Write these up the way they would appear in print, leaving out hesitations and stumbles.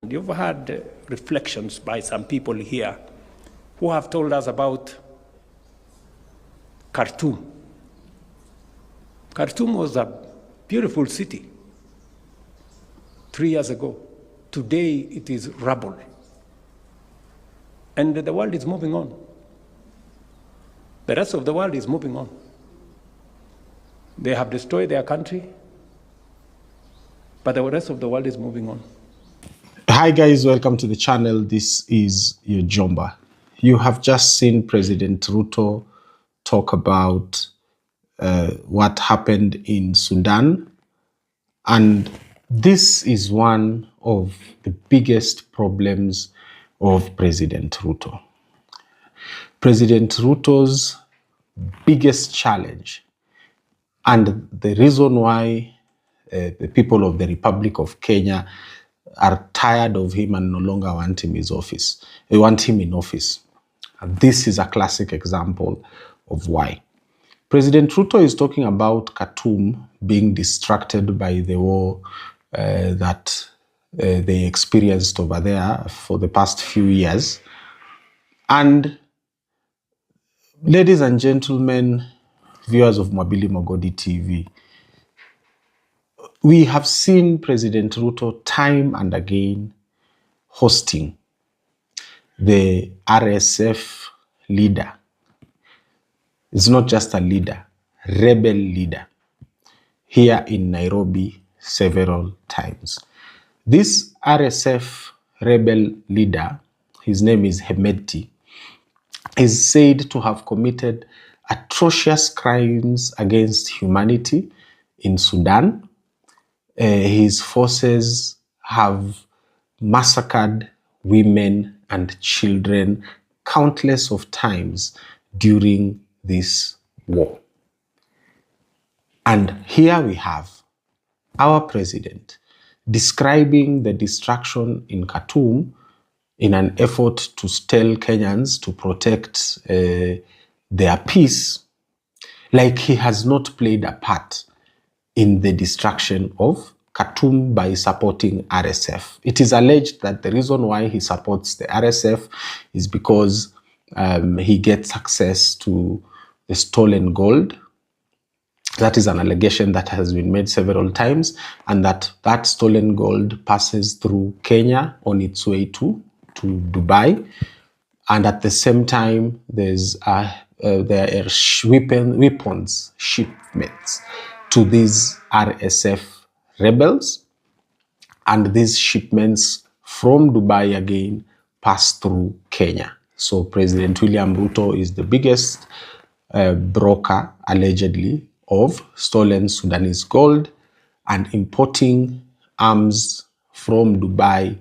You've had reflections by some people here who have told us about Khartoum. Khartoum was a beautiful city 3 years ago. Today it is rubble. And the world is moving on. The rest of the world is moving on. They have destroyed their country, but the rest of the world is moving on. Hi guys, welcome to the channel. This is your Jomba. You have just seen President Ruto talk about what happened in Sudan, and this is one of the biggest problems of President Ruto. President Ruto's biggest challenge, and the reason why the people of the Republic of Kenya are tired of him and no longer want him in office. They want him in office. And this is a classic example of why. President Ruto is talking about Khartoum being distracted by the war that they experienced over there for the past few years. And ladies and gentlemen, viewers of Mwabili Mogodi TV, we have seen President Ruto time and again hosting the RSF leader. It's not just a leader, rebel leader, here in Nairobi several times. This RSF rebel leader, his name is Hemedti, is said to have committed atrocious crimes against humanity in Sudan. His forces have massacred women and children countless of times during this war. And here we have our president describing the destruction in Khartoum in an effort to tell Kenyans to protect their peace, like he has not played a part in the destruction of Khartoum by supporting RSF. It is alleged that the reason why he supports the RSF is because he gets access to the stolen gold. That is an allegation that has been made several times, and that stolen gold passes through Kenya on its way to Dubai. And at the same time, there are weapons shipments to these RSF rebels, and these shipments from Dubai again pass through Kenya. So President William Ruto is the biggest broker, allegedly, of stolen Sudanese gold and importing arms from Dubai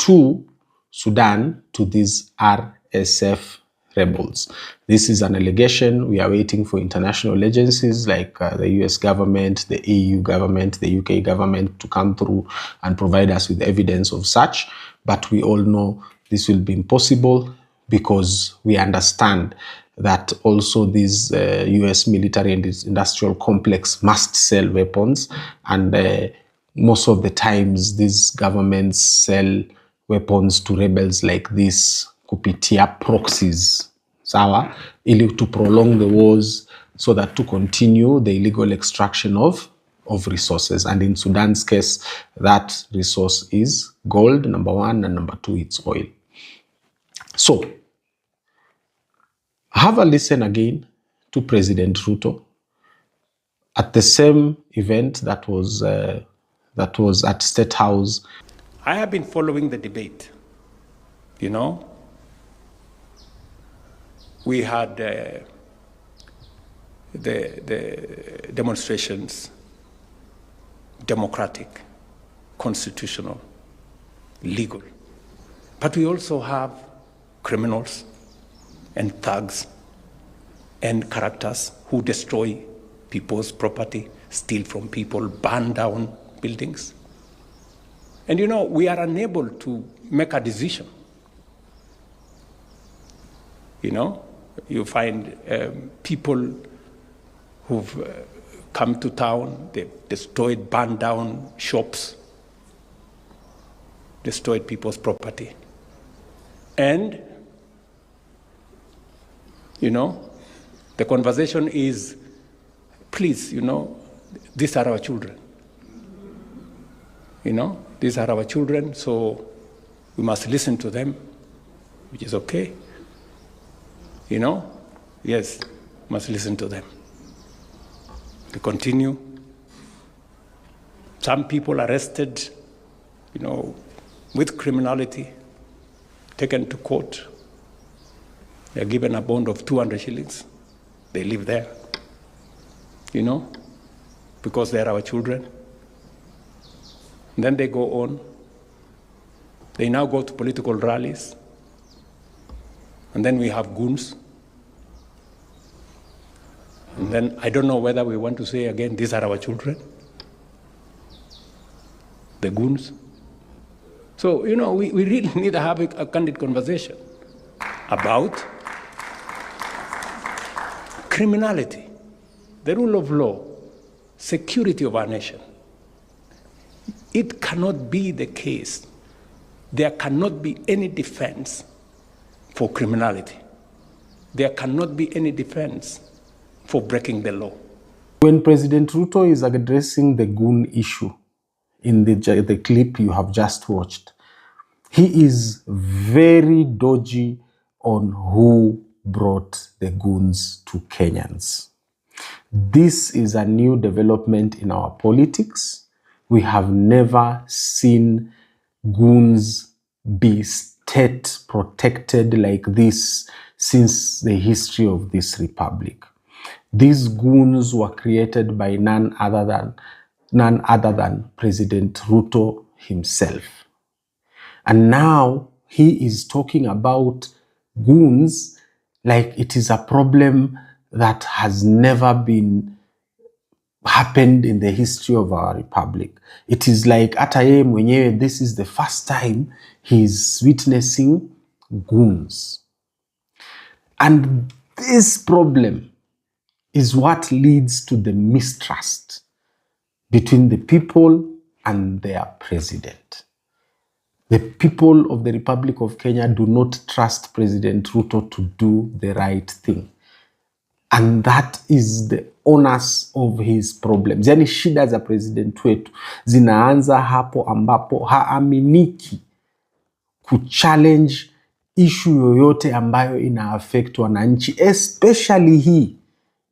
to Sudan to these RSF rebels. This is an allegation. We are waiting for international agencies like the US government, the EU government, the UK government to come through and provide us with evidence of such. But we all know this will be impossible because we understand that also this US military and industrial complex must sell weapons. And most of the times these governments sell weapons to rebels like this kupitia proxies, sawa, ili to prolong the wars so that to continue the illegal extraction of resources. And in Sudan's case, that resource is gold, number one, and number two, it's oil. So, have a listen again to President Ruto at the same event that was at State House. I have been following the debate. You know, we had the demonstrations, democratic, constitutional, legal. But we also have criminals and thugs and characters who destroy people's property, steal from people, burn down buildings. And you know, we are unable to make a decision. You know, you find people who've come to town, they've destroyed, burned down shops. destroyed people's property. And, the conversation is, please, these are our children. These are our children, so we must listen to them, which is okay. Yes, must listen to them. They continue. Some people arrested, with criminality, taken to court. They're given a bond of 200 shillings. They live there, because they're our children. And then they go on. They now go to political rallies. And then we have goons. And then I don't know whether we want to say again, these are our children. The goons. So, we really need to have a candid conversation about criminality, the rule of law, security of our nation. It cannot be the case. There cannot be any defense for criminality. There cannot be any defense for breaking the law. When President Ruto is addressing the goon issue in the clip you have just watched, he is very dodgy on who brought the goons to Kenyans. This is a new development in our politics. We have never seen goons be state protected like this since the history of this republic. These goons were created by none other than President Ruto himself. And now he is talking about goons like it is a problem that has never been happened in the history of our republic. It is like hata yeye mwenyewe, this is the first time he is witnessing goons. And this problem is what leads to the mistrust between the people and their president. The people of the Republic of Kenya do not trust President Ruto to do the right thing. And that is the onus of his problems. Yani shida za president wetu zinaanza hapo ambapo haaminiki kuchallenge issue yoyote ambayo ina affect wananchi, especially hii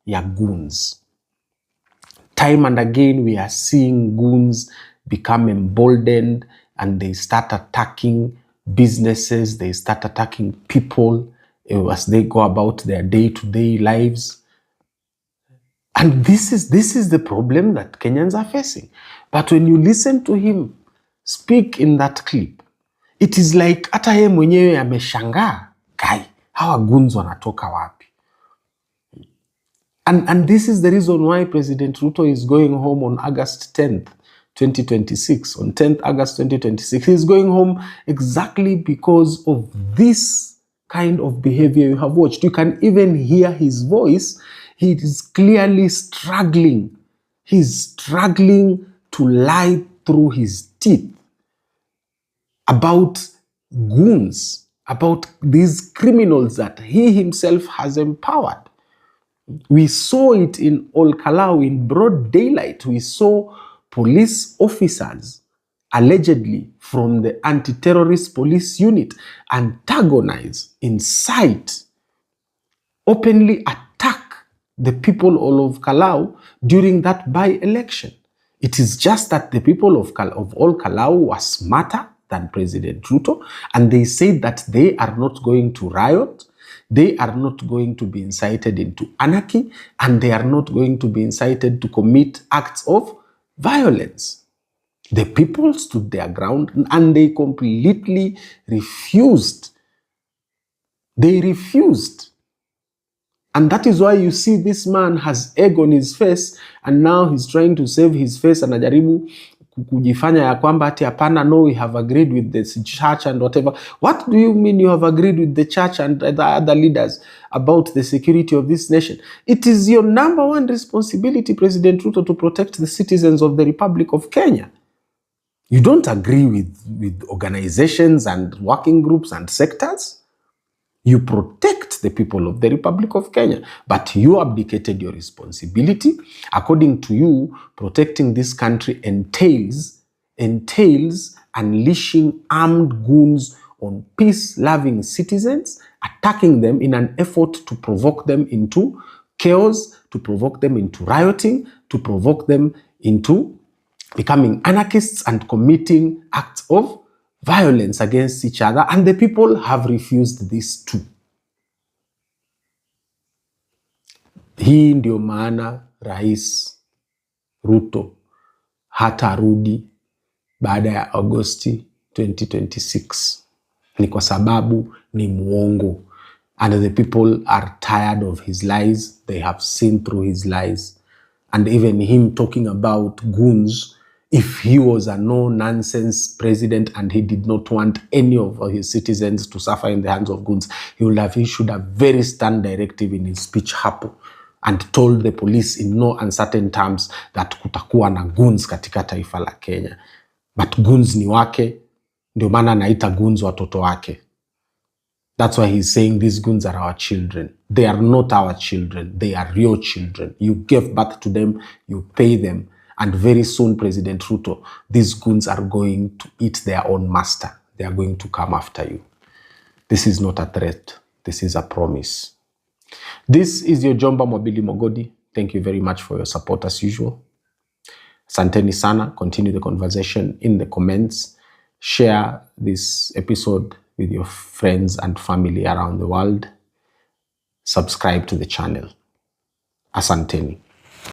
ya goons. Time and again we are seeing goons become emboldened and they start attacking businesses, they start attacking people as they go about their day-to-day lives. And this is the problem that Kenyans are facing. But when you listen to him speak in that clip, it is like hata yeye mwenyewe ameshangaa, kai, hawa goons wanatoka wapi? And this is the reason why President Ruto is going home on August 10th, 2026. On 10th August 2026, he's going home exactly because of this kind of behavior you have watched. You can even hear his voice. He is clearly struggling. He's struggling to lie through his teeth about goons, about these criminals that he himself has empowered. We saw it in Ol-Kalou in broad daylight. We saw police officers, allegedly from the anti-terrorist police unit, antagonize, incite, openly attack the people of Kalou during that by-election. It is just that the people of Ol-Kalou were smarter than President Ruto, and they said that they are not going to riot, they are not going to be incited into anarchy, and they are not going to be incited to commit acts of violence. The people stood their ground and they completely refused. They refused. And that is why you see this man has egg on his face and now he's trying to save his face, anajaribu kujifanya ya kwamba ati hapana, no, we have agreed with the church and whatever. What do you mean you have agreed with the church and the other leaders about the security of this nation? It is your number one responsibility, President Ruto, to protect the citizens of the Republic of Kenya. You don't agree with organizations and working groups and sectors. You protect the people of the Republic of Kenya, but you abdicated your responsibility. According to you, protecting this country entails unleashing armed goons on peace-loving citizens, attacking them in an effort to provoke them into chaos, to provoke them into rioting, to provoke them into becoming anarchists and committing acts of violence against each other, and the people have refused this too. Hii ndio maana Rais Ruto hatarudi baada ya Agosti 2026. Ni kwa sababu ni muongo. And the people are tired of his lies. They have seen through his lies. And even him talking about goons, if he was a no-nonsense president and he did not want any of his citizens to suffer in the hands of goons, he should have very stern directive in his speech hapo and told the police in no uncertain terms that kutakuwa na goons katika taifa la Kenya. But goons ni wake, ndio maana anaita goons watoto wake. That's why he's saying these goons are our children. They are not our children. They are your children. You gave birth to them, you pay them. And very soon, President Ruto, these goons are going to eat their own master. They are going to come after you. This is not a threat. This is a promise. This is your Jomba Mwabili Mogodi. Thank you very much for your support as usual. Asanteni sana. Continue the conversation in the comments. Share this episode with your friends and family around the world. Subscribe to the channel. Asanteni.